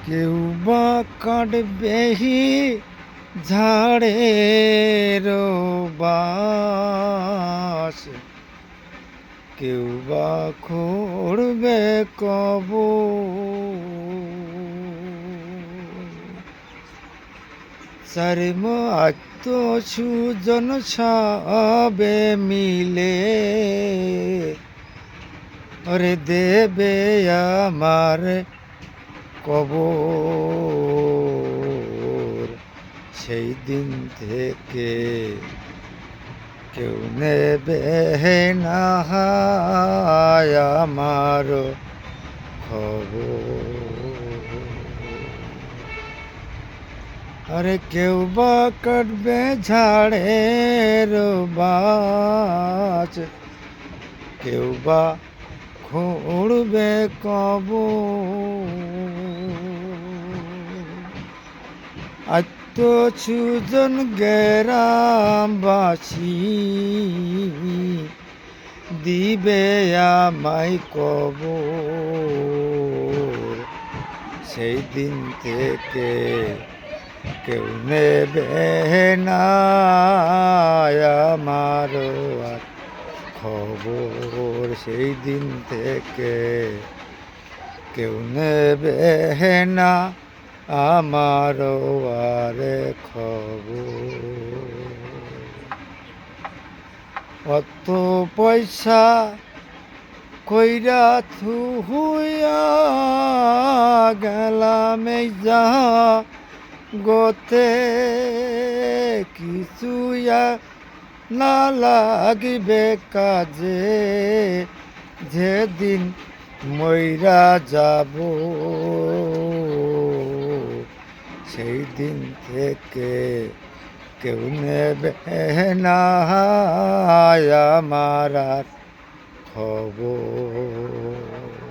কেউ বা কাটবে ঝাড়ের বাস, কেউ বা খুঁড়বে কবর। চারিম আত্মসুজন সবে মিলে ওরে দেবে আমার কবর। সেই দিন থেকে কেউ নেবে না আমার খবর। আরে কেউ বা কাটবে ঝাড়ের বাস, কেউ বা খুঁড়বে কবর। আত্মসুজন গ্রামবাসী দিবে আমায় কবর। সেই দিন থেকে কেউ নেবে না আমার আর খবর। সেই দিন থেকে কেউ নেবে না আমার আর খবর। অত পয়সা কইরা থুইয়া গেলাম এই যা গতে, কিছুয়া না লাগিবে কাজে যেদিন মইরা যাব। সেই দিন থেকে কেউ নেবে না আমার আর খবর।